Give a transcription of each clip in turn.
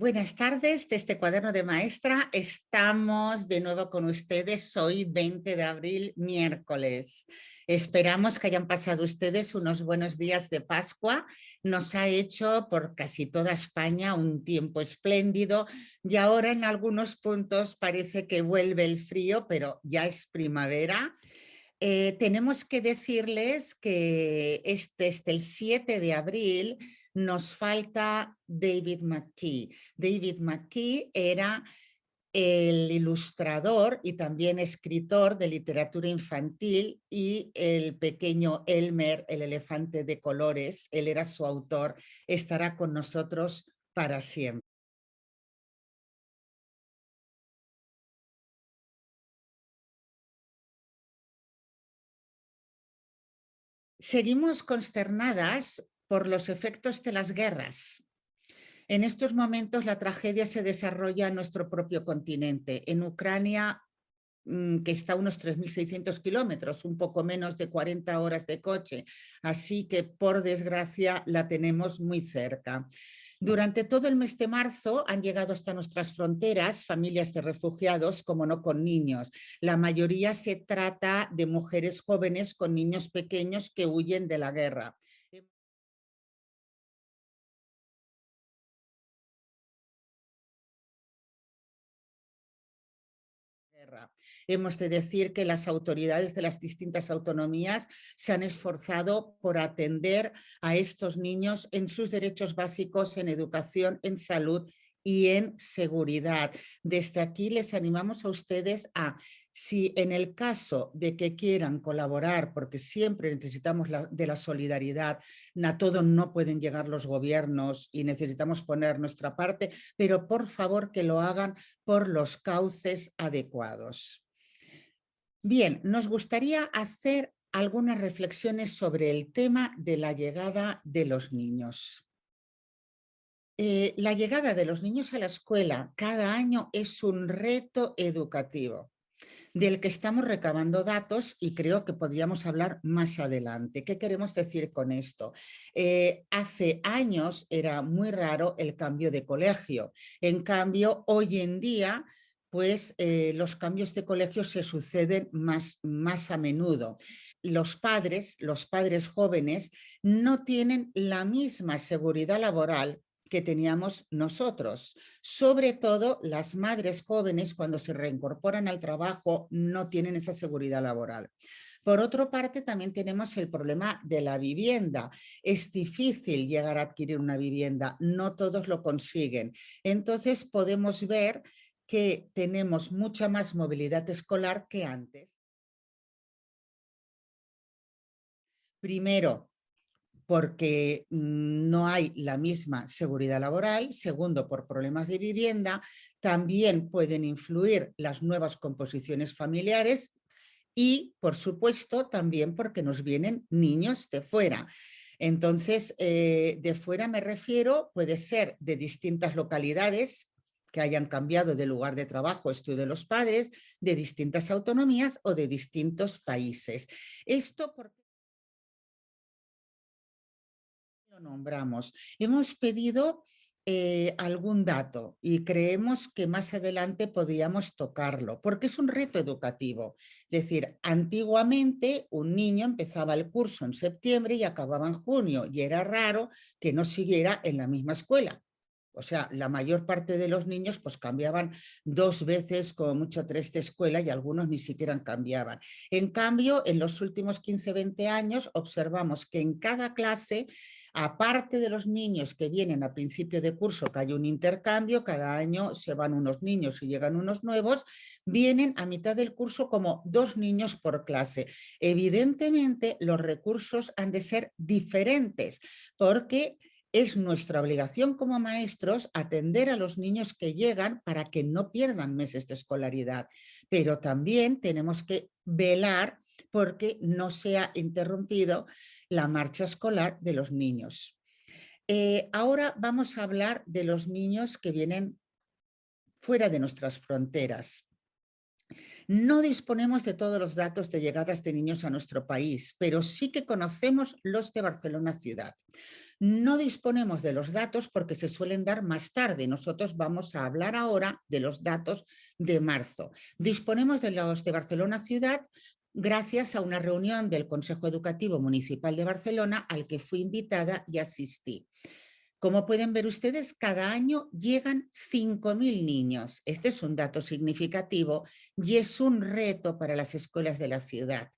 Buenas tardes, desde Cuaderno de Maestra estamos de nuevo con ustedes hoy 20 de abril, miércoles. Esperamos que hayan pasado ustedes unos buenos días de Pascua. Nos ha hecho por casi toda España un tiempo espléndido y ahora en algunos puntos parece que vuelve el frío, pero ya es primavera. Tenemos que decirles que desde el 7 de abril nos falta David McKee. David McKee era el ilustrador y también escritor de literatura infantil y el pequeño Elmer, el elefante de colores, él era su autor, estará con nosotros para siempre. Seguimos consternadas por los efectos de las guerras. En estos momentos la tragedia se desarrolla en nuestro propio continente. En Ucrania, que está a unos 3.600 kilómetros, un poco menos de 40 horas de coche. Así que, por desgracia, la tenemos muy cerca. Durante todo el mes de marzo han llegado hasta nuestras fronteras familias de refugiados, como no con niños. La mayoría se trata de mujeres jóvenes con niños pequeños que huyen de la guerra. Hemos de decir que las autoridades de las distintas autonomías se han esforzado por atender a estos niños en sus derechos básicos, en educación, en salud y en seguridad. Desde aquí les animamos a ustedes a, si en el caso de que quieran colaborar, porque siempre necesitamos de la solidaridad, a todo no pueden llegar los gobiernos y necesitamos poner nuestra parte, pero por favor que lo hagan por los cauces adecuados. Bien, nos gustaría hacer algunas reflexiones sobre el tema de la llegada de los niños. La llegada de los niños a la escuela cada año es un reto educativo del que estamos recabando datos y creo que podríamos hablar más adelante. ¿Qué queremos decir con esto? Hace años era muy raro el cambio de colegio. En cambio, hoy en día, pues los cambios de colegio se suceden más a menudo. Los padres jóvenes, no tienen la misma seguridad laboral que teníamos nosotros. Sobre todo las madres jóvenes cuando se reincorporan al trabajo no tienen esa seguridad laboral. Por otra parte, también tenemos el problema de la vivienda. Es difícil llegar a adquirir una vivienda, no todos lo consiguen. Entonces podemos ver que tenemos mucha más movilidad escolar que antes. Primero, porque no hay la misma seguridad laboral. Segundo, por problemas de vivienda. También pueden influir las nuevas composiciones familiares y, por supuesto, también porque nos vienen niños de fuera. Entonces, de fuera me refiero, puede ser de distintas localidades que hayan cambiado de lugar de trabajo, estudio de los padres, de distintas autonomías o de distintos países. Esto porque lo nombramos. Hemos pedido algún dato y creemos que más adelante podríamos tocarlo, porque es un reto educativo. Es decir, antiguamente un niño empezaba el curso en septiembre y acababa en junio, y era raro que no siguiera en la misma escuela. O sea, la mayor parte de los niños pues cambiaban 2 veces, como mucho 3 de escuela, y algunos ni siquiera cambiaban. En cambio, en los últimos 15, 20 años observamos que en cada clase, aparte de los niños que vienen a principio de curso, que hay un intercambio, cada año se van unos niños y llegan unos nuevos, vienen a mitad del curso como 2 niños por clase. Evidentemente, los recursos han de ser diferentes, porque es nuestra obligación como maestros atender a los niños que llegan para que no pierdan meses de escolaridad, pero también tenemos que velar porque no sea interrumpido la marcha escolar de los niños. Ahora vamos a hablar de los niños que vienen fuera de nuestras fronteras. No disponemos de todos los datos de llegadas de niños a nuestro país, pero sí que conocemos los de Barcelona ciudad. No disponemos de los datos porque se suelen dar más tarde. Nosotros vamos a hablar ahora de los datos de marzo. Disponemos de los de Barcelona Ciudad gracias a una reunión del Consejo Educativo Municipal de Barcelona al que fui invitada y asistí. Como pueden ver ustedes, cada año llegan 5.000 niños. Este es un dato significativo y es un reto para las escuelas de la ciudad.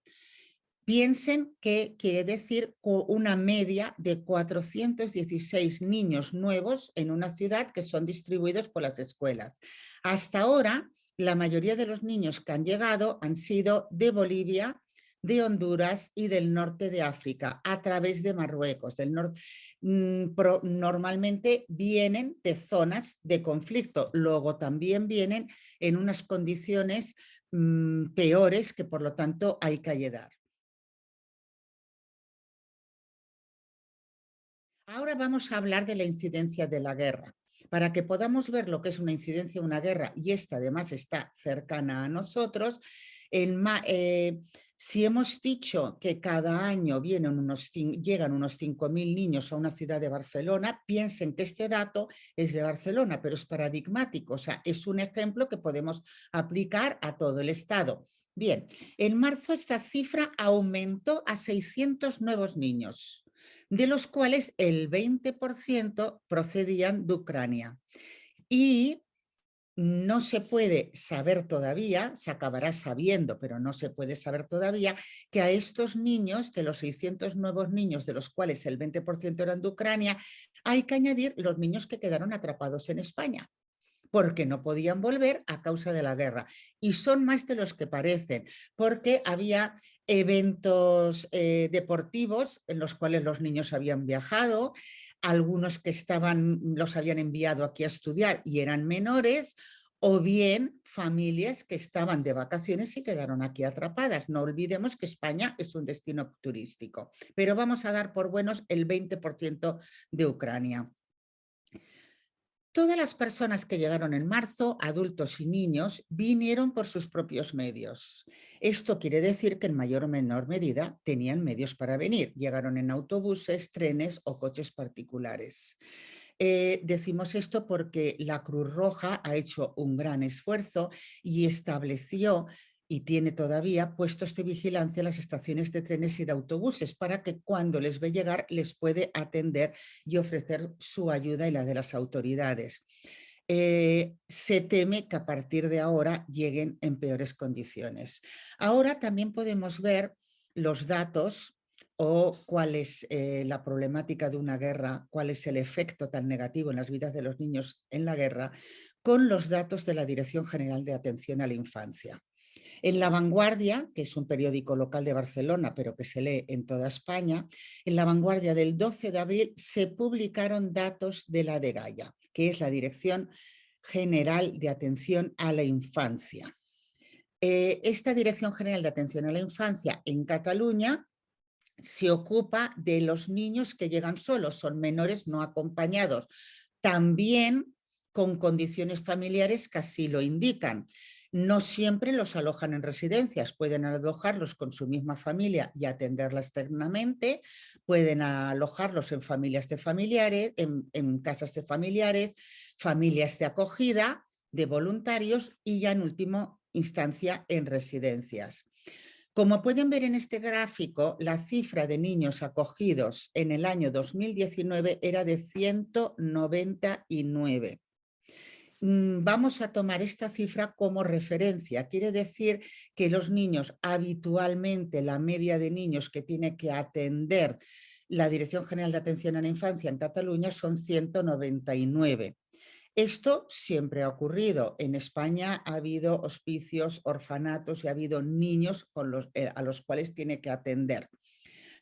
Piensen que quiere decir una media de 416 niños nuevos en una ciudad que son distribuidos por las escuelas. Hasta ahora, la mayoría de los niños que han llegado han sido de Bolivia, de Honduras y del norte de África, a través de Marruecos. Normalmente vienen de zonas de conflicto, luego también vienen en unas condiciones peores que por lo tanto hay que ayudar. Ahora vamos a hablar de la incidencia de la guerra. Para que podamos ver lo que es una incidencia de una guerra, y esta además está cercana a nosotros, si hemos dicho que cada año llegan unos 5.000 niños a una ciudad de Barcelona, piensen que este dato es de Barcelona, pero es paradigmático, o sea, es un ejemplo que podemos aplicar a todo el estado. Bien, en marzo esta cifra aumentó a 600 nuevos niños, de los cuales el 20% procedían de Ucrania. Y no se puede saber todavía, se acabará sabiendo, pero no se puede saber todavía, que a estos niños, de los 600 nuevos niños, de los cuales el 20% eran de Ucrania, hay que añadir los niños que quedaron atrapados en España, porque no podían volver a causa de la guerra. Y son más de los que parecen, porque había eventos deportivos en los cuales los niños habían viajado, algunos que los habían enviado aquí a estudiar y eran menores, o bien familias que estaban de vacaciones y quedaron aquí atrapadas. No olvidemos que España es un destino turístico, pero vamos a dar por buenos el 20% de Ucrania. Todas las personas que llegaron en marzo, adultos y niños, vinieron por sus propios medios. Esto quiere decir que en mayor o menor medida tenían medios para venir. Llegaron en autobuses, trenes o coches particulares. Decimos esto porque la Cruz Roja ha hecho un gran esfuerzo y estableció y tiene todavía puestos de vigilancia en las estaciones de trenes y de autobuses para que cuando les ve llegar les puede atender y ofrecer su ayuda y la de las autoridades. Se teme que a partir de ahora lleguen en peores condiciones. Ahora también podemos ver los datos o cuál es la problemática de una guerra, cuál es el efecto tan negativo en las vidas de los niños en la guerra, con los datos de la Dirección General de Atención a la Infancia. En La Vanguardia, que es un periódico local de Barcelona, pero que se lee en toda España, en La Vanguardia del 12 de abril se publicaron datos de la DGAIA, que es la Dirección General de Atención a la Infancia. Esta Dirección General de Atención a la Infancia en Cataluña se ocupa de los niños que llegan solos, son menores no acompañados, también con condiciones familiares que así lo indican. No siempre los alojan en residencias, pueden alojarlos con su misma familia y atenderla externamente, pueden alojarlos en familias de familiares, en casas de familiares, familias de acogida, de voluntarios y ya en última instancia en residencias. Como pueden ver en este gráfico, la cifra de niños acogidos en el año 2019 era de 199. Vamos a tomar esta cifra como referencia. Quiere decir que los niños, habitualmente la media de niños que tiene que atender la Dirección General de Atención a la Infancia en Cataluña son 199. Esto siempre ha ocurrido. En España ha habido hospicios, orfanatos y ha habido niños a los cuales tiene que atender.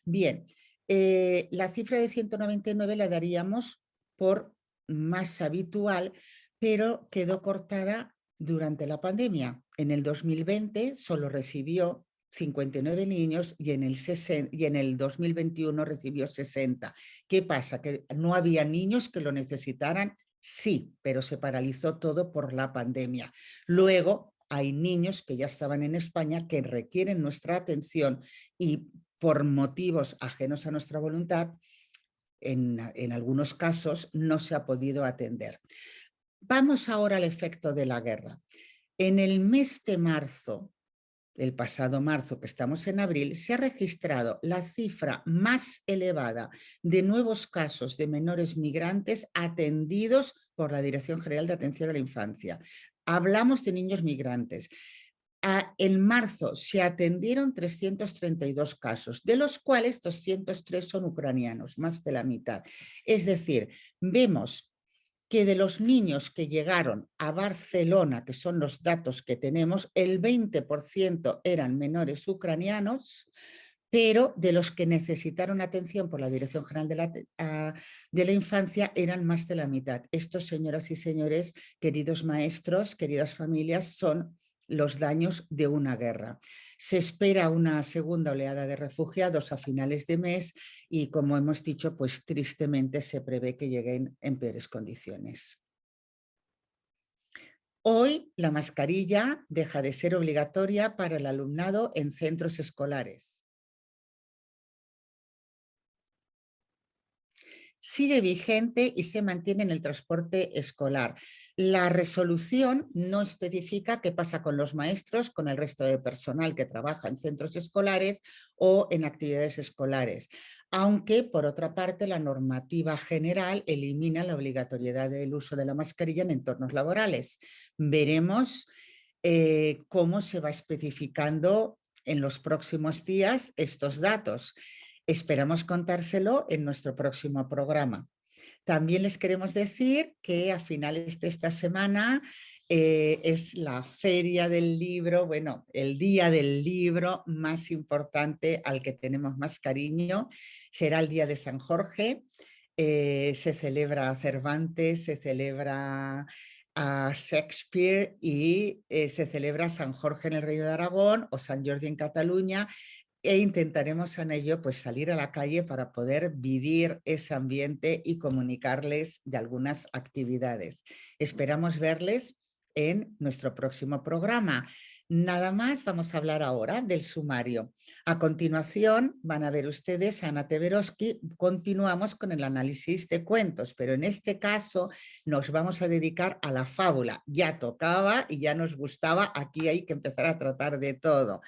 Bien, la cifra de 199 la daríamos por más habitual, pero quedó cortada durante la pandemia. En el 2020 solo recibió 59 niños y en el 2021 recibió 60. ¿Qué pasa? ¿Que no había niños que lo necesitaran? Sí, pero se paralizó todo por la pandemia. Luego hay niños que ya estaban en España que requieren nuestra atención y por motivos ajenos a nuestra voluntad en algunos casos no se ha podido atender. Vamos ahora al efecto de la guerra. En el mes de marzo, el pasado marzo, que estamos en abril, se ha registrado la cifra más elevada de nuevos casos de menores migrantes atendidos por la Dirección General de Atención a la Infancia. Hablamos de niños migrantes. En marzo se atendieron 332 casos, de los cuales 203 son ucranianos, más de la mitad. Es decir, vemos que de los niños que llegaron a Barcelona, que son los datos que tenemos, el 20% eran menores ucranianos, pero de los que necesitaron atención por la Dirección General de la Infancia eran más de la mitad. Estos, señoras y señores, queridos maestros, queridas familias, son los daños de una guerra. Se espera una segunda oleada de refugiados a finales de mes y, como hemos dicho, pues tristemente se prevé que lleguen en peores condiciones. Hoy la mascarilla deja de ser obligatoria para el alumnado en centros escolares. Sigue vigente y se mantiene en el transporte escolar. La resolución no especifica qué pasa con los maestros, con el resto de personal que trabaja en centros escolares o en actividades escolares, aunque por otra parte la normativa general elimina la obligatoriedad del uso de la mascarilla en entornos laborales. Veremos cómo se va especificando en los próximos días estos datos. Esperamos contárselo en nuestro próximo programa. También les queremos decir que a finales de esta semana es la feria del libro, bueno, el día del libro más importante al que tenemos más cariño. Será el día de San Jorge. Se celebra Cervantes, se celebra a Shakespeare y se celebra San Jorge en el Reino de Aragón o San Jordi en Cataluña, e intentaremos en ello pues salir a la calle para poder vivir ese ambiente y comunicarles de algunas actividades. Esperamos verles en nuestro próximo programa. Nada más, vamos a hablar ahora del sumario. A continuación van a ver ustedes a Ana Teberoski. Continuamos con el análisis de cuentos, pero en este caso nos vamos a dedicar a la fábula. Ya tocaba y ya nos gustaba, aquí hay que empezar a tratar de todo.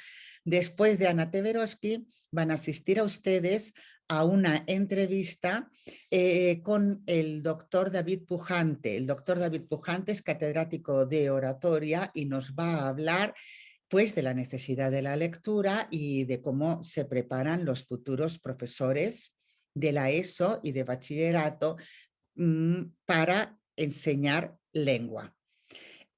Después de Ana Teberoski van a asistir a ustedes a una entrevista con el doctor David Pujante. El doctor David Pujante es catedrático de oratoria y nos va a hablar pues de la necesidad de la lectura y de cómo se preparan los futuros profesores de la ESO y de bachillerato para enseñar lengua.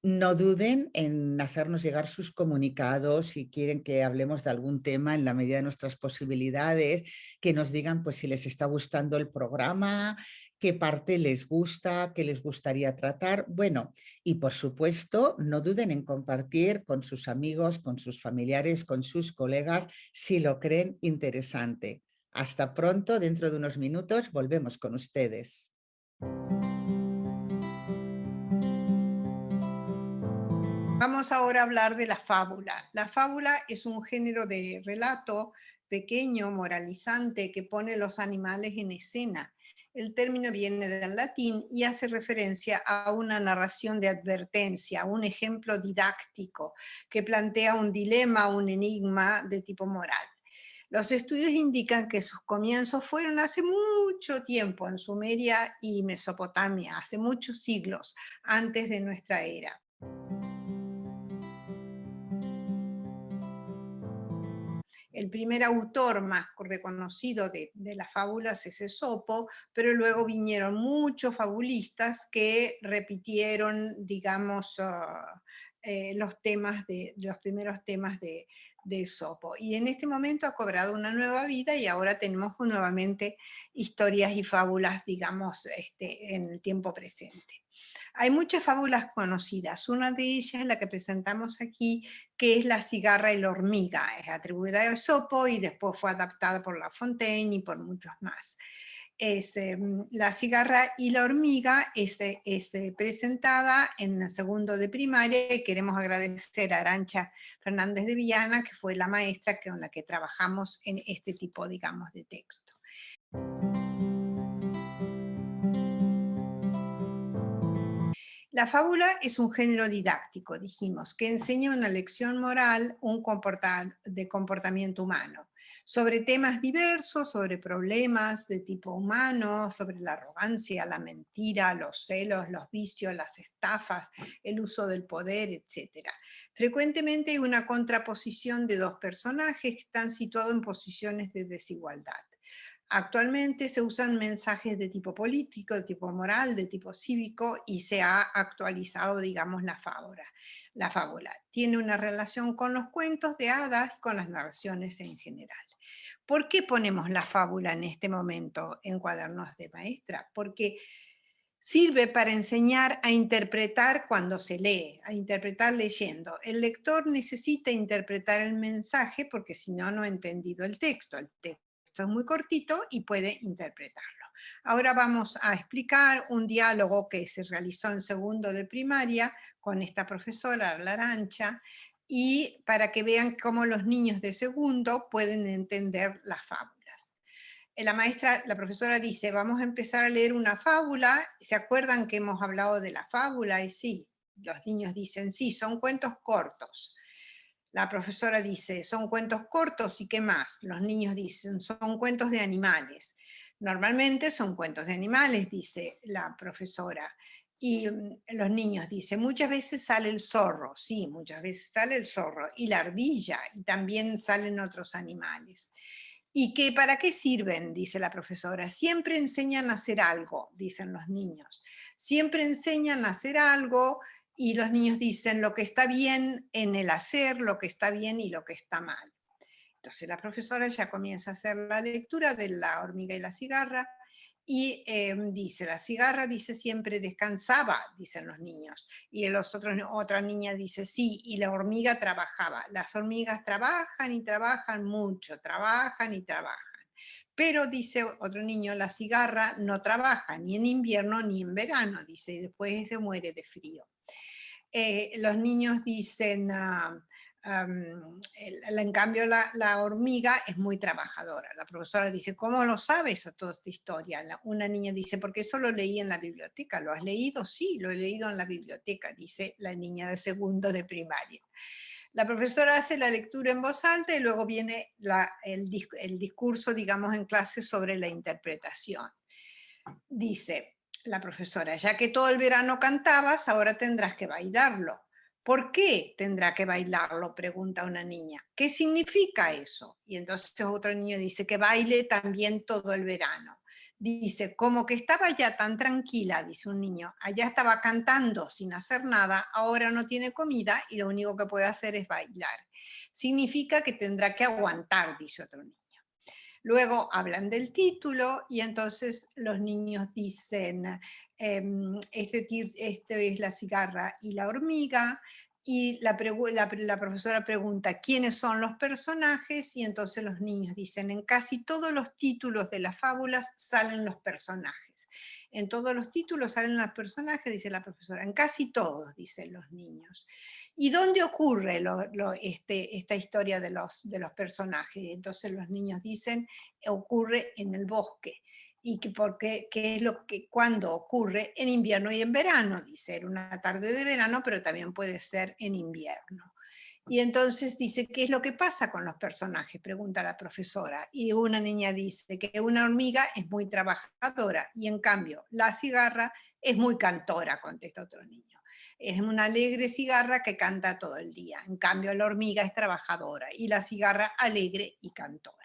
No duden en hacernos llegar sus comunicados si quieren que hablemos de algún tema en la medida de nuestras posibilidades, que nos digan pues si les está gustando el programa, qué parte les gusta, qué les gustaría tratar. Bueno, y por supuesto, no duden en compartir con sus amigos, con sus familiares, con sus colegas, si lo creen interesante. Hasta pronto, dentro de unos minutos volvemos con ustedes. Vamos ahora a hablar de la fábula. La fábula es un género de relato pequeño, moralizante, que pone los animales en escena. El término viene del latín y hace referencia a una narración de advertencia, un ejemplo didáctico que plantea un dilema, un enigma de tipo moral. Los estudios indican que sus comienzos fueron hace mucho tiempo en Sumeria y Mesopotamia, hace muchos siglos antes de nuestra era. El primer autor más reconocido de las fábulas es Esopo, pero luego vinieron muchos fabulistas que repitieron, digamos, los primeros temas de Esopo. Y en este momento ha cobrado una nueva vida y ahora tenemos nuevamente historias y fábulas, digamos, en el tiempo presente. Hay muchas fábulas conocidas, una de ellas es la que presentamos aquí, que es La cigarra y la hormiga. Es atribuida a Esopo y después fue adaptada por La Fontaine y por muchos más. La cigarra y la hormiga es presentada en el segundo de primaria y queremos agradecer a Arantxa Fernández de Viana, que fue la maestra con la que trabajamos en este tipo, digamos, de texto. La fábula es un género didáctico, dijimos, que enseña una lección moral de comportamiento humano, sobre temas diversos, sobre problemas de tipo humano, sobre la arrogancia, la mentira, los celos, los vicios, las estafas, el uso del poder, etc. Frecuentemente hay una contraposición de dos personajes que están situados en posiciones de desigualdad. Actualmente se usan mensajes de tipo político, de tipo moral, de tipo cívico, y se ha actualizado, digamos, la fábula. La fábula tiene una relación con los cuentos de hadas y con las narraciones en general. ¿Por qué ponemos la fábula en este momento en Cuadernos de Maestra? Porque sirve para enseñar a interpretar cuando se lee, a interpretar leyendo. El lector necesita interpretar el mensaje porque si no, no ha entendido el texto. El texto es muy cortito y puede interpretarlo. Ahora vamos a explicar un diálogo que se realizó en segundo de primaria con esta profesora, la Arancha, y para que vean cómo los niños de segundo pueden entender las fábulas. La maestra, la profesora dice, vamos a empezar a leer una fábula. ¿Se acuerdan que hemos hablado de la fábula? Y sí, los niños dicen, sí, son cuentos cortos. La profesora dice, son cuentos cortos, ¿y qué más? Los niños dicen, son cuentos de animales. Normalmente son cuentos de animales, dice la profesora. Y los niños dicen, muchas veces sale el zorro, sí, muchas veces sale el zorro, y la ardilla, y también salen otros animales. ¿Y que para qué sirven? Dice la profesora. Siempre enseñan a hacer algo, dicen los niños. Siempre enseñan a hacer algo y los niños dicen lo que está bien en el hacer, lo que está bien y lo que está mal. Entonces la profesora ya comienza a hacer la lectura de La hormiga y la cigarra y dice, la cigarra dice siempre descansaba, dicen los niños, y otra niña dice sí, y la hormiga trabajaba. Las hormigas trabajan y trabajan mucho, trabajan y trabajan. Pero dice otro niño, la cigarra no trabaja ni en invierno ni en verano, dice, y después se muere de frío. Los niños dicen, en cambio la hormiga es muy trabajadora. La profesora dice, ¿cómo lo sabes a toda esta historia? Una niña dice, porque eso lo leí en la biblioteca. ¿Lo has leído? Sí, lo he leído en la biblioteca, dice la niña de segundo de primaria. La profesora hace la lectura en voz alta y luego viene el discurso, digamos, en clase sobre la interpretación. Dice la profesora, ya que todo el verano cantabas, ahora tendrás que bailarlo. ¿Por qué tendrá que bailarlo? Pregunta una niña. ¿Qué significa eso? Y entonces otro niño dice que baile también todo el verano. Dice, como que estaba ya tan tranquila, dice un niño, allá estaba cantando sin hacer nada, ahora no tiene comida y lo único que puede hacer es bailar. Significa que tendrá que aguantar, dice otro niño. Luego hablan del título y entonces los niños dicen, este es la cigarra y la hormiga, y la profesora pregunta quiénes son los personajes y entonces los niños dicen, en casi todos los títulos de las fábulas salen los personajes. En todos los títulos salen los personajes, dice la profesora, en casi todos, dicen los niños. ¿Y dónde ocurre esta historia de los personajes? Entonces los niños dicen, ocurre en el bosque. ¿Y qué es lo que cuando ocurre? En invierno y en verano, dice, era una tarde de verano, pero también puede ser en invierno. Y entonces dice, ¿qué es lo que pasa con los personajes? Pregunta la profesora. Y una niña dice que una hormiga es muy trabajadora y en cambio la cigarra es muy cantora, contesta otro niño. Es una alegre cigarra que canta todo el día. En cambio la hormiga es trabajadora y la cigarra alegre y cantora.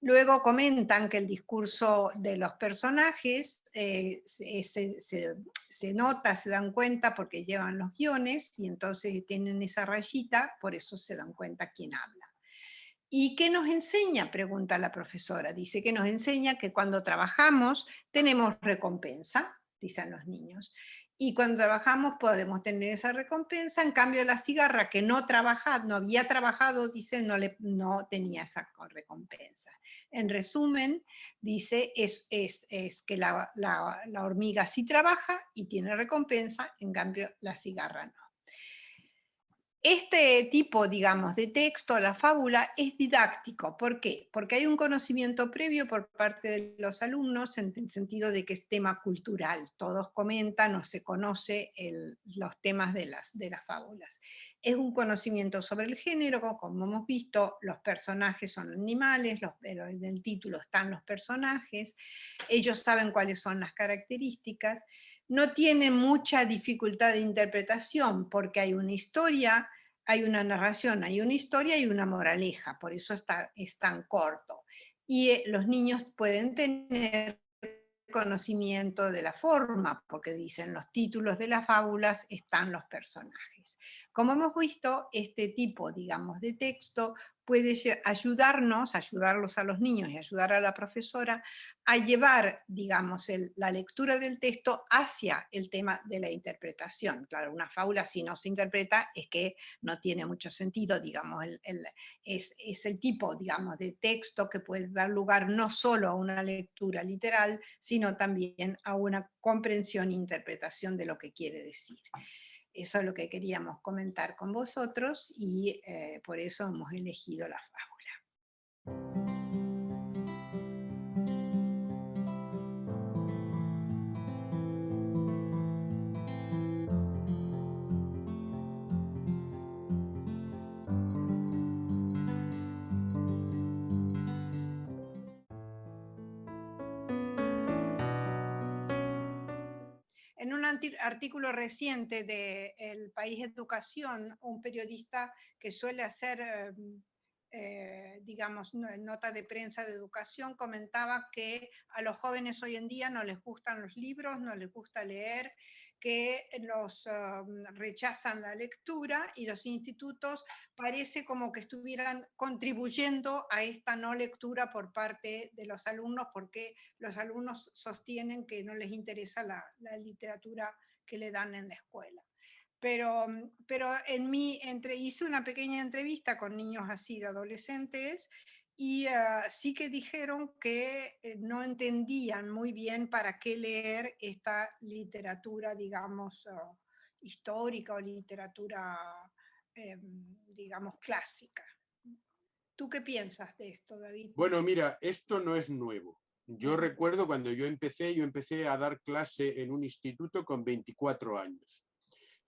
Luego comentan que el discurso de los personajes se nota, se dan cuenta porque llevan los guiones y entonces tienen esa rayita, por eso se dan cuenta quién habla. ¿Y qué nos enseña? Pregunta la profesora. Dice que nos enseña que cuando trabajamos tenemos recompensa, dicen los niños. Y cuando trabajamos podemos tener esa recompensa, en cambio la cigarra que no había trabajado, dice, no tenía esa recompensa. En resumen, dice, es que la hormiga sí trabaja y tiene recompensa, en cambio la cigarra no. Este tipo, digamos, de texto, la fábula, es didáctico. ¿Por qué? Porque hay un conocimiento previo por parte de los alumnos en el sentido de que es tema cultural. Todos comentan o se conoce los temas de las fábulas. Es un conocimiento sobre el género, como hemos visto, los personajes son animales, pero en el título están los personajes, ellos saben cuáles son las características, no tiene mucha dificultad de interpretación porque hay una historia, hay una narración, hay una historia y una moraleja, por eso es tan corto. Y los niños pueden tener conocimiento de la forma, porque dicen los títulos de las fábulas están los personajes. Como hemos visto, este tipo, digamos, de texto puede ayudarlos a los niños y ayudar a la profesora a llevar, digamos, la lectura del texto hacia el tema de la interpretación. Claro, una fábula si no se interpreta es que no tiene mucho sentido, digamos, es el tipo, digamos, de texto que puede dar lugar no solo a una lectura literal, sino también a una comprensión e interpretación de lo que quiere decir. Eso es lo que queríamos comentar con vosotros y por eso hemos elegido la fábula. En un artículo reciente de El País Educación, un periodista que suele hacer, digamos, nota de prensa de educación, comentaba que a los jóvenes hoy en día no les gustan los libros, no les gusta leer, que rechazan la lectura y los institutos parece como que estuvieran contribuyendo a esta no lectura por parte de los alumnos porque los alumnos sostienen que no les interesa la literatura que le dan en la escuela. Pero hice una pequeña entrevista con niños así de adolescentes y sí que dijeron que no entendían muy bien para qué leer esta literatura, digamos, histórica o literatura, digamos, clásica. ¿Tú qué piensas de esto, David? Bueno, mira, esto no es nuevo. Yo recuerdo cuando yo empecé a dar clase en un instituto con 24 años.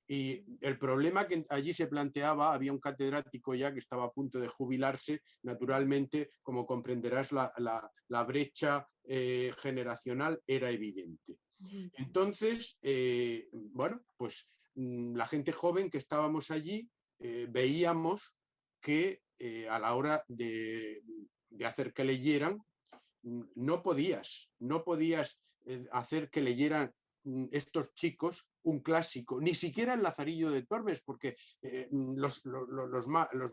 Y el problema que allí se planteaba, había un catedrático ya que estaba a punto de jubilarse, naturalmente, como comprenderás, la brecha generacional era evidente. Entonces, bueno, pues la gente joven que estábamos allí veíamos que a la hora de hacer que leyeran, no podías hacer que leyeran estos chicos un clásico, ni siquiera el Lazarillo de Tormes, porque los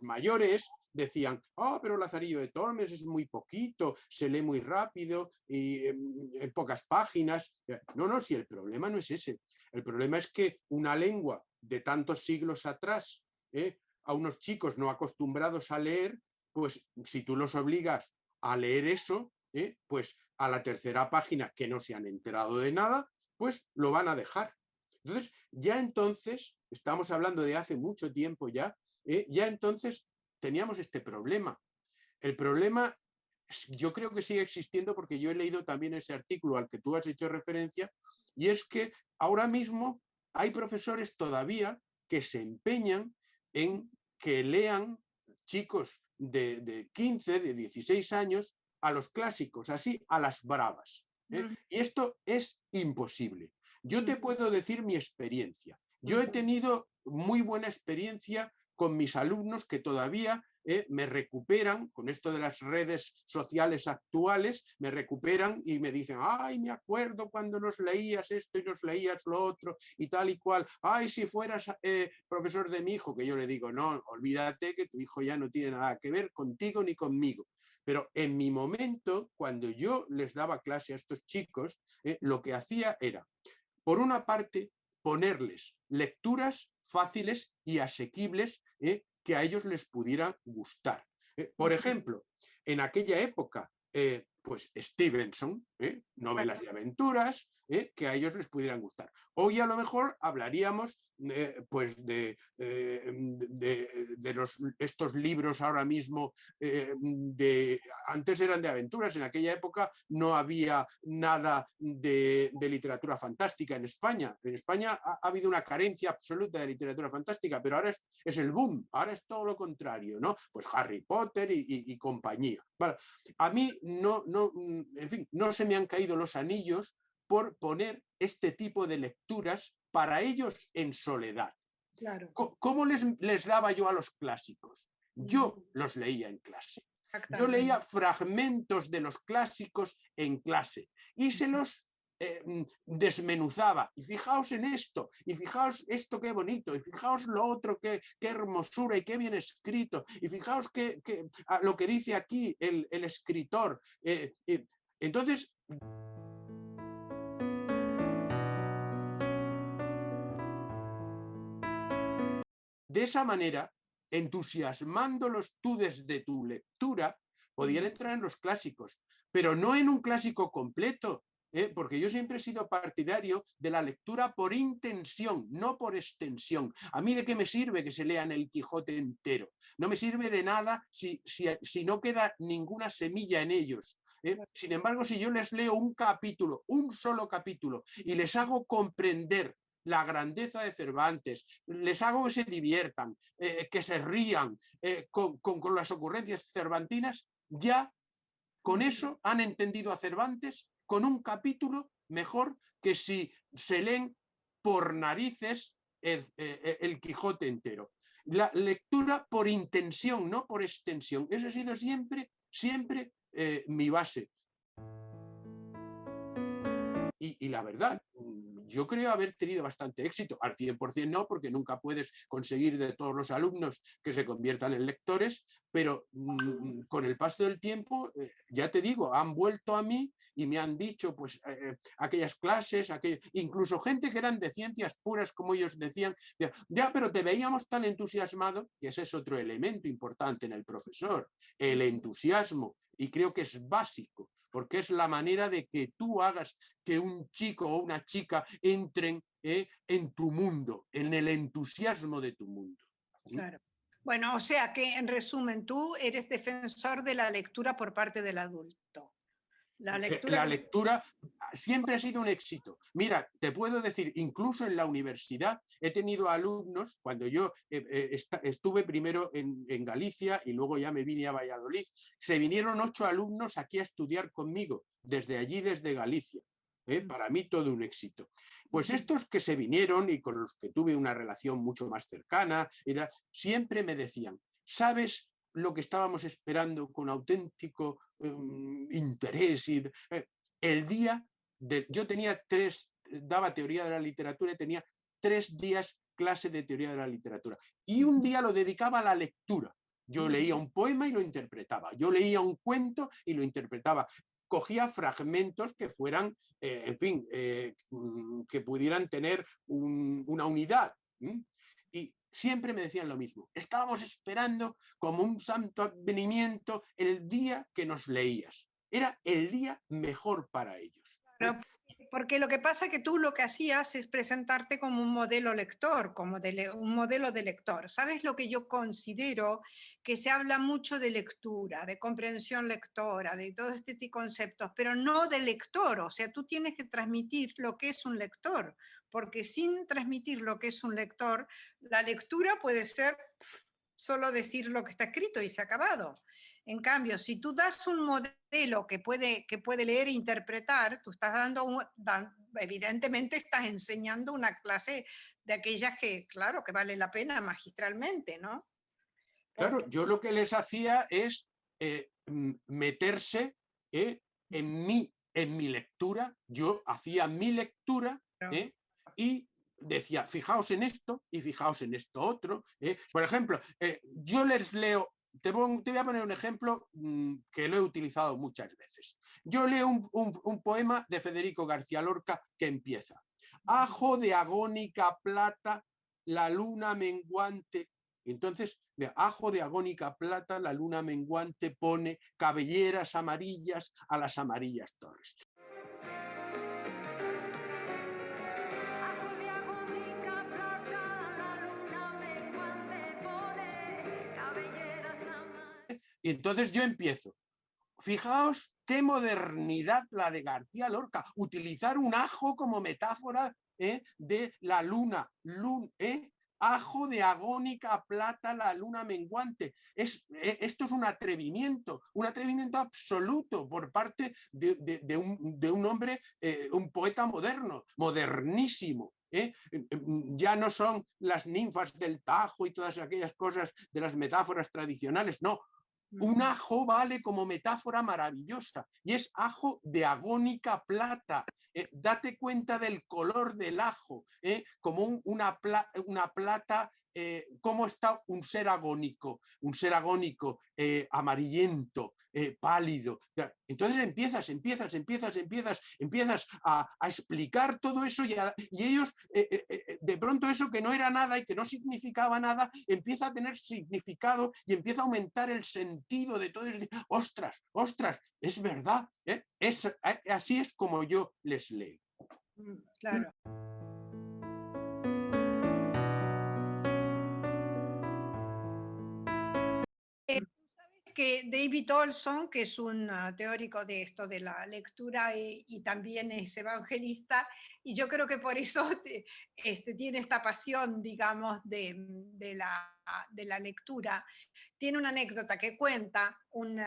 mayores decían, pero Lazarillo de Tormes es muy poquito, se lee muy rápido y en pocas páginas. No, no, si el problema no es ese. El problema es que una lengua de tantos siglos atrás, a unos chicos no acostumbrados a leer, pues si tú los obligas a leer eso, pues a la tercera página que no se han enterado de nada, pues lo van a dejar. Entonces, ya entonces, estamos hablando de hace mucho tiempo ya entonces teníamos este problema. El problema yo creo que sigue existiendo porque yo he leído también ese artículo al que tú has hecho referencia, y es que ahora mismo hay profesores todavía que se empeñan en que lean chicos de 15, de 16 años a los clásicos, así a las bravas. Y esto es imposible. Yo te puedo decir mi experiencia. Yo he tenido muy buena experiencia con mis alumnos que todavía me recuperan, con esto de las redes sociales actuales, me recuperan y me dicen, ay, me acuerdo cuando nos leías esto y nos leías lo otro y tal y cual, ay, si fueras profesor de mi hijo, que yo le digo, no, olvídate que tu hijo ya no tiene nada que ver contigo ni conmigo. Pero en mi momento, cuando yo les daba clase a estos chicos, lo que hacía era, por una parte, ponerles lecturas fáciles y asequibles que a ellos les pudieran gustar. Por ejemplo, en aquella época, pues Stevenson, novelas de aventuras, que a ellos les pudieran gustar. Hoy a lo mejor hablaríamos pues estos libros ahora mismo, antes eran de aventuras, en aquella época no había nada de literatura fantástica en España. En España ha habido una carencia absoluta de literatura fantástica, pero ahora es el boom, ahora es todo lo contrario, ¿no? Pues Harry Potter y compañía. Bueno, a mí en fin, no se me han caído los anillos por poner este tipo de lecturas para ellos en soledad. Claro. ¿Cómo les daba yo a los clásicos? Yo los leía en clase. Yo leía fragmentos de los clásicos en clase y se los desmenuzaba. Y fijaos en esto, y fijaos esto qué bonito, y fijaos lo otro qué hermosura y qué bien escrito, y fijaos lo que dice aquí el escritor. Entonces, de esa manera, entusiasmándolos tú desde tu lectura, podían entrar en los clásicos, pero no en un clásico completo, porque yo siempre he sido partidario de la lectura por intención, no por extensión. ¿A mí de qué me sirve que se lean el Quijote entero? No me sirve de nada si no queda ninguna semilla en ellos. Sin embargo, si yo les leo un capítulo, un solo capítulo, y les hago comprender la grandeza de Cervantes, les hago que se diviertan, que se rían con las ocurrencias cervantinas, ya con eso han entendido a Cervantes con un capítulo mejor que si se leen por narices el Quijote entero. La lectura por intención, no por extensión. Esa ha sido siempre, siempre mi base. Y la verdad, yo creo haber tenido bastante éxito, al 100% no, porque nunca puedes conseguir de todos los alumnos que se conviertan en lectores, pero con el paso del tiempo, ya te digo, han vuelto a mí y me han dicho, pues, aquellas clases, incluso gente que eran de ciencias puras, como ellos decían, ya, pero te veíamos tan entusiasmado, que ese es otro elemento importante en el profesor, el entusiasmo, y creo que es básico, porque es la manera de que tú hagas que un chico o una chica entren en tu mundo, en el entusiasmo de tu mundo. Claro. Bueno, o sea que en resumen, tú eres defensor de la lectura por parte del adulto. La lectura siempre ha sido un éxito. Mira, te puedo decir, incluso en la universidad he tenido alumnos, cuando yo estuve primero en Galicia y luego ya me vine a Valladolid, se vinieron 8 alumnos aquí a estudiar conmigo, desde allí, desde Galicia. Para mí todo un éxito. Pues estos que se vinieron y con los que tuve una relación mucho más cercana, siempre me decían, ¿sabes lo que estábamos esperando con auténtico interés? El día, yo tenía daba teoría de la literatura y tenía 3 días clase de teoría de la literatura. Y un día lo dedicaba a la lectura. Yo leía un poema y lo interpretaba. Yo leía un cuento y lo interpretaba. Cogía fragmentos que fueran, en fin, que pudieran tener una unidad. Y siempre me decían lo mismo. Estábamos esperando como un santo advenimiento el día que nos leías. Era el día mejor para ellos. Claro, porque lo que pasa es que tú lo que hacías es presentarte como un modelo lector, como un modelo de lector. ¿Sabes lo que yo considero? Que se habla mucho de lectura, de comprensión lectora, de todo este tipo de conceptos, pero no de lector. O sea, tú tienes que transmitir lo que es un lector, porque sin transmitir lo que es un lector, la lectura puede ser solo decir lo que está escrito y se ha acabado. En cambio, si tú das un modelo que puede leer e interpretar, tú estás evidentemente estás enseñando una clase de aquellas que, claro, que vale la pena magistralmente, ¿no? Claro, yo lo que les hacía es meterse en mi lectura. Yo hacía mi lectura y decía, fijaos en esto y fijaos en esto otro. Por ejemplo, yo les leo. Te voy a poner un ejemplo que lo he utilizado muchas veces. Yo leo un poema de Federico García Lorca que empieza: ajo de agónica plata, la luna menguante. Entonces, de ajo de agónica plata, la luna menguante pone cabelleras amarillas a las amarillas torres. Y entonces yo empiezo. Fijaos qué modernidad la de García Lorca, utilizar un ajo como metáfora de la luna, ajo de agónica plata la luna menguante. Esto es un atrevimiento absoluto por parte de un hombre, un poeta moderno, modernísimo. Ya no son las ninfas del Tajo y todas aquellas cosas de las metáforas tradicionales, no. Un ajo vale como metáfora maravillosa y es ajo de agónica plata. Date cuenta del color del ajo, como una plata, cómo está un ser agónico amarillento, pálido. Entonces empiezas a explicar todo eso y ellos, de pronto eso que no era nada y que no significaba nada, empieza a tener significado y empieza a aumentar el sentido de todo eso. Ostras, es verdad, así es como yo les leo. Claro. Que David Olson, que es un teórico de esto, de la lectura y también es evangelista, y yo creo que por eso tiene esta pasión, digamos, de la lectura. Tiene una anécdota que cuenta un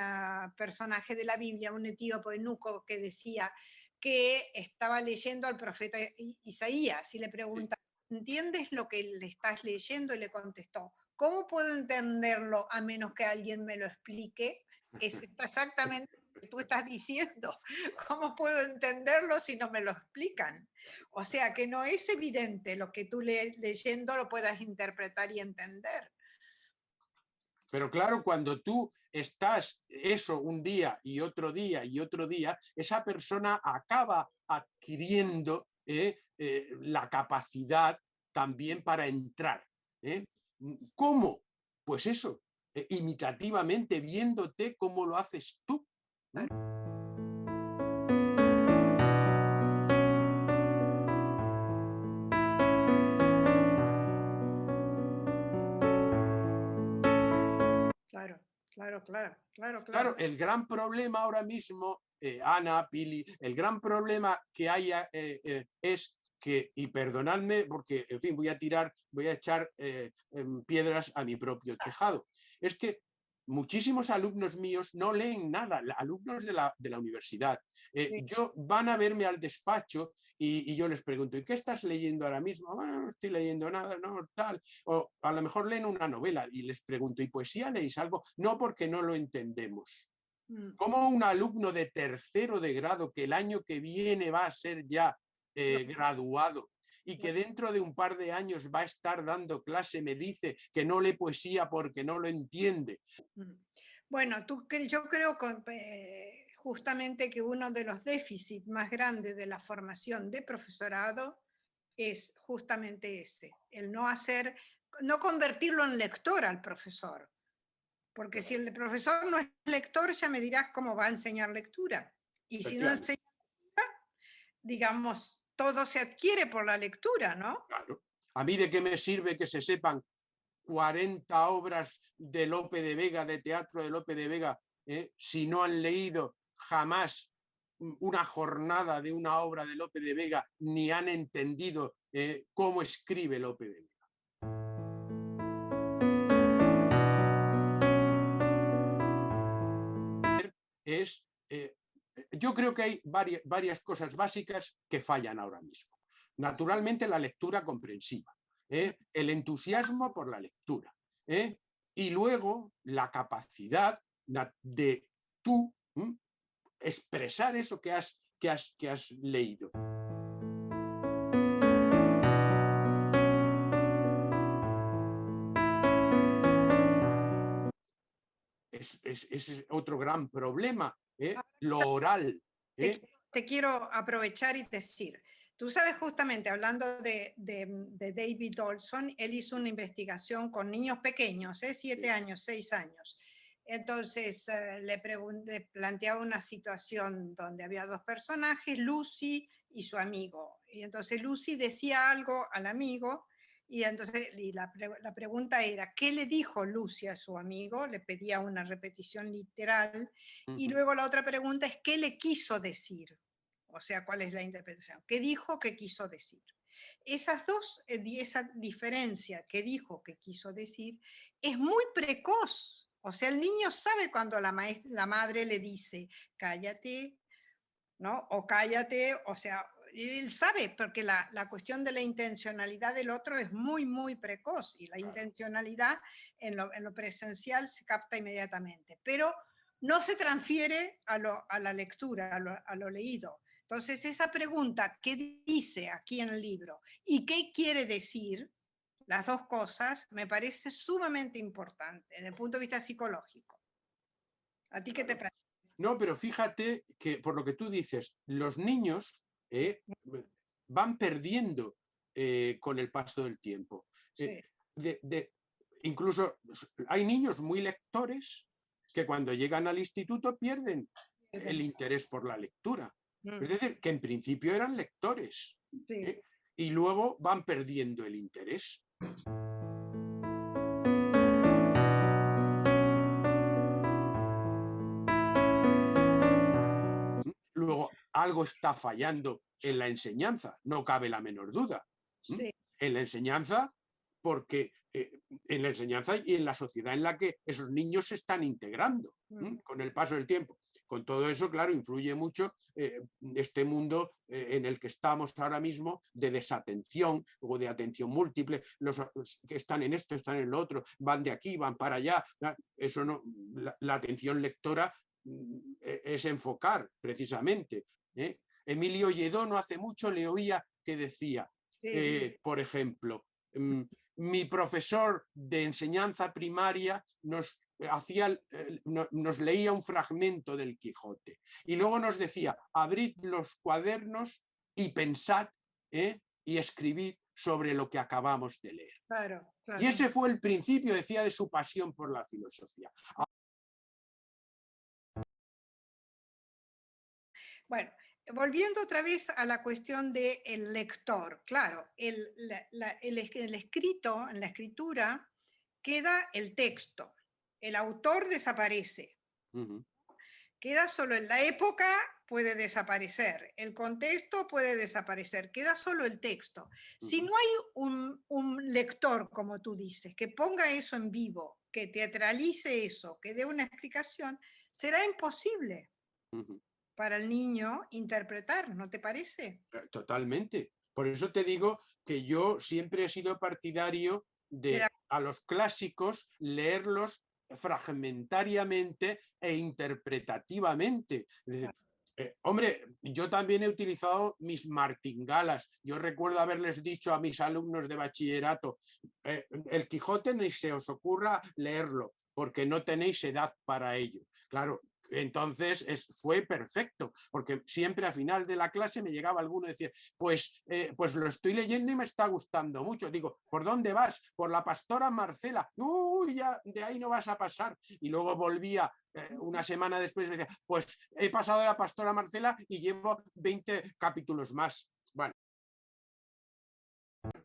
personaje de la Biblia, un etíope eunuco, que decía que estaba leyendo al profeta Isaías y le pregunta, ¿entiendes lo que le estás leyendo? Y le contestó, ¿cómo puedo entenderlo a menos que alguien me lo explique? Es exactamente lo que tú estás diciendo. ¿Cómo puedo entenderlo si no me lo explican? O sea, que no es evidente lo que tú leyendo lo puedas interpretar y entender. Pero claro, cuando tú estás eso un día y otro día y otro día, esa persona acaba adquiriendo la capacidad también para entrar. ¿Cómo? Pues eso, imitativamente, viéndote cómo lo haces tú. Claro, el gran problema ahora mismo, Ana, Pili, el gran problema que hay es que, y perdonadme porque, en fin, voy a echar piedras a mi propio tejado, es que muchísimos alumnos míos no leen nada, alumnos de la universidad. Sí. Van a verme al despacho y yo les pregunto, ¿y qué estás leyendo ahora mismo? No estoy leyendo nada, no, tal. O a lo mejor leen una novela y les pregunto, ¿y poesía leéis algo? No, porque no lo entendemos. ¿Cómo un alumno de tercero de grado, que el año que viene va a ser ya graduado y que dentro de un par de años va a estar dando clase, me dice que no lee poesía porque no lo entiende? Bueno, yo creo justamente que uno de los déficits más grandes de la formación de profesorado es justamente ese, el no convertirlo en lector al profesor. Porque si el profesor no es lector, ya me dirás cómo va a enseñar lectura. Y si no enseña lectura, digamos, todo se adquiere por la lectura, ¿no? Claro. ¿A mí de qué me sirve que se sepan 40 obras de Lope de Vega, de teatro de Lope de Vega, si no han leído jamás una jornada de una obra de Lope de Vega, ni han entendido cómo escribe Lope de Vega? Yo creo que hay varias cosas básicas que fallan ahora mismo. Naturalmente, la lectura comprensiva, el entusiasmo por la lectura, y luego la capacidad de tú expresar eso que has leído. Es otro gran problema, lo oral. Te quiero aprovechar y decir, tú sabes, justamente hablando de David Olson, él hizo una investigación con niños pequeños, 7 años, 6 años. Entonces le planteaba una situación donde había dos personajes, Lucy y su amigo. Y entonces Lucy decía algo al amigo Y entonces la pregunta era, ¿qué le dijo Lucy a su amigo? Le pedía una repetición literal. Y luego la otra pregunta es, ¿qué le quiso decir? O sea, ¿cuál es la interpretación? ¿Qué dijo que quiso decir? Esas dos, esa diferencia que dijo que quiso decir es muy precoz. O sea, el niño sabe cuando la madre le dice, cállate, ¿no? O cállate, o sea, él sabe, porque la cuestión de la intencionalidad del otro es muy, muy precoz, y la intencionalidad en lo presencial se capta inmediatamente, pero no se transfiere a la lectura, a lo leído. Entonces, esa pregunta, ¿qué dice aquí en el libro? ¿Y qué quiere decir? Las dos cosas me parece sumamente importante desde el punto de vista psicológico. ¿A ti qué te parece? No, pero fíjate que por lo que tú dices, los niños van perdiendo con el paso del tiempo. Sí. Incluso hay niños muy lectores que cuando llegan al instituto pierden el interés por la lectura. Es decir, que en principio eran lectores, Sí. y luego van perdiendo el interés. Luego, algo está fallando en la enseñanza, no cabe la menor duda. Sí. En la enseñanza, porque en la enseñanza y en la sociedad en la que esos niños se están integrando con el paso del tiempo. Con todo eso, claro, influye mucho este mundo en el que estamos ahora mismo de desatención o de atención múltiple. Los que están en esto, están en lo otro, van de aquí, van para allá. Eso no, la atención lectora es enfocar precisamente. Emilio Lledó no hace mucho le oía que decía, por ejemplo, mi profesor de enseñanza primaria nos leía un fragmento del Quijote y luego nos decía, abrid los cuadernos y pensad y escribid sobre lo que acabamos de leer. Claro, claro. Y ese fue el principio, decía, de su pasión por la filosofía. Bueno, volviendo otra vez a la cuestión del lector, claro, el escrito, en la escritura, queda el texto, el autor desaparece, queda solo en la época, puede desaparecer, el contexto puede desaparecer, queda solo el texto. Si no hay un lector, como tú dices, que ponga eso en vivo, que teatralice eso, que dé una explicación, será imposible para el niño interpretar, ¿no te parece? Totalmente. Por eso te digo que yo siempre he sido partidario de a los clásicos leerlos fragmentariamente e interpretativamente. Hombre, yo también he utilizado mis martingalas. Yo recuerdo haberles dicho a mis alumnos de bachillerato, el Quijote ni se os ocurra leerlo, porque no tenéis edad para ello. Claro, entonces fue perfecto, porque siempre a final de la clase me llegaba alguno y decía, pues lo estoy leyendo y me está gustando mucho. Digo, ¿por dónde vas? Por la Pastora Marcela. Uy, ya de ahí no vas a pasar. Y luego volvía una semana después y me decía, pues he pasado de la Pastora Marcela y llevo 20 capítulos más. Bueno,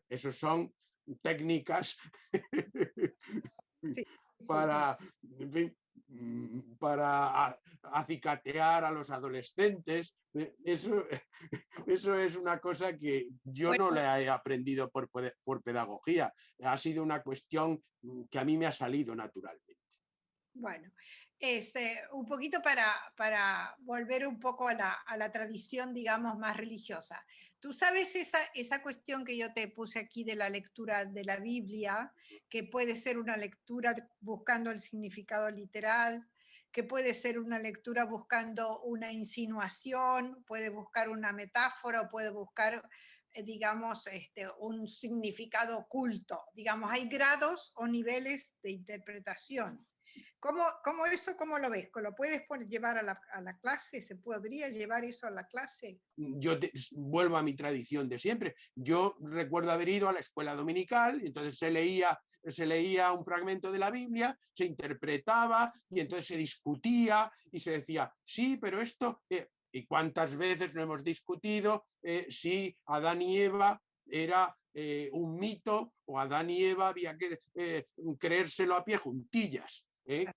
esos son técnicas Sí, para, en fin, para acicatear a los adolescentes. Eso es una cosa que yo no la he aprendido por pedagogía. Ha sido una cuestión que a mí me ha salido naturalmente. Bueno, un poquito para volver un poco a la tradición, digamos, más religiosa. Tú sabes esa cuestión que yo te puse aquí de la lectura de la Biblia, que puede ser una lectura buscando el significado literal, que puede ser una lectura buscando una insinuación, puede buscar una metáfora o puede buscar, digamos, un significado oculto. Digamos, hay grados o niveles de interpretación. ¿Cómo lo ves? ¿Lo puedes llevar a la clase? ¿Se podría llevar eso a la clase? Yo vuelvo a mi tradición de siempre. Yo recuerdo haber ido a la escuela dominical, y entonces se leía un fragmento de la Biblia, se interpretaba y entonces se discutía y se decía, sí, pero esto... ¿Y cuántas veces no hemos discutido si Adán y Eva era un mito, o Adán y Eva había que creérselo a pie juntillas.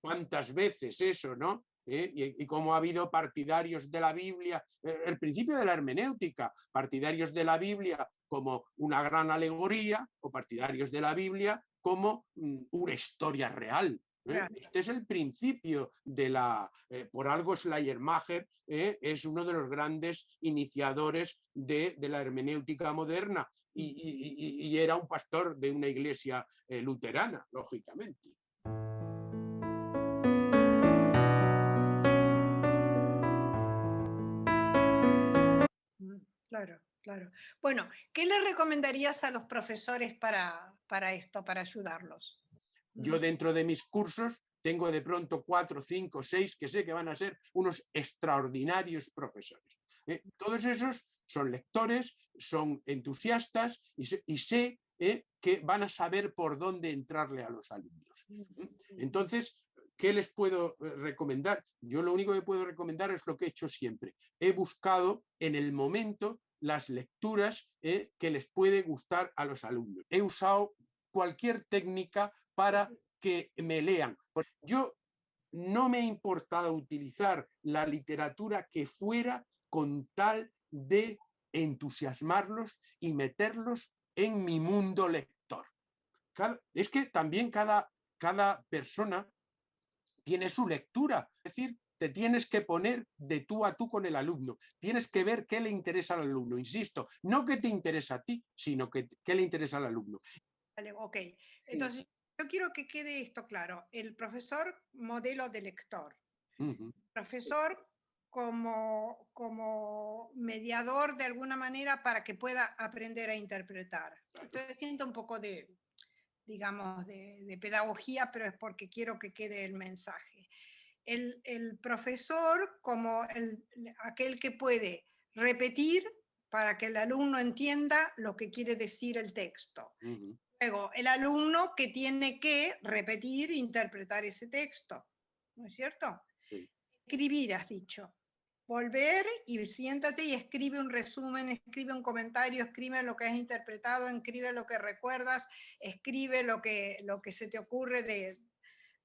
¿Cuántas veces eso, no? Y cómo ha habido partidarios de la Biblia, el principio de la hermenéutica, partidarios de la Biblia como una gran alegoría, o partidarios de la Biblia como una historia real. Claro. Este es el principio de la... por algo Schleiermacher es uno de los grandes iniciadores de la hermenéutica moderna, y era un pastor de una iglesia luterana, lógicamente. Claro, claro. Bueno, ¿qué le recomendarías a los profesores para esto, para ayudarlos? Yo dentro de mis cursos tengo de pronto 4, 5, 6 que sé que van a ser unos extraordinarios profesores. Todos esos son lectores, son entusiastas, y sé que van a saber por dónde entrarle a los alumnos. Entonces, ¿qué les puedo recomendar? Yo lo único que puedo recomendar es lo que he hecho siempre. He buscado en el momento las lecturas que les puede gustar a los alumnos. He usado cualquier técnica para que me lean. Yo no me ha importado utilizar la literatura que fuera con tal de entusiasmarlos y meterlos en mi mundo lector. Es que también cada persona tiene su lectura, es decir, te tienes que poner de tú a tú con el alumno, tienes que ver qué le interesa al alumno, insisto, no qué te interesa a ti, sino qué le interesa al alumno. Vale, ok. Sí. Entonces, yo quiero que quede esto claro. El profesor modelo de lector. Profesor como mediador de alguna manera para que pueda aprender a interpretar. Claro. Estoy haciendo un poco de, digamos, de pedagogía, pero es porque quiero que quede el mensaje. El profesor como aquel que puede repetir para que el alumno entienda lo que quiere decir el texto. Luego, el alumno que tiene que repetir e interpretar ese texto, ¿no es cierto? Sí. Escribir, has dicho. Volver y siéntate y escribe un resumen, escribe un comentario, escribe lo que has interpretado, escribe lo que recuerdas, escribe lo que se te ocurre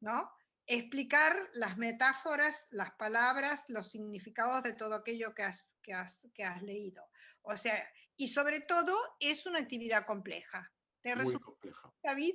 ¿no? Explicar las metáforas, las palabras, los significados de todo aquello que has leído. O sea, y sobre todo es una actividad compleja. ¿Te Muy resulta, compleja. David?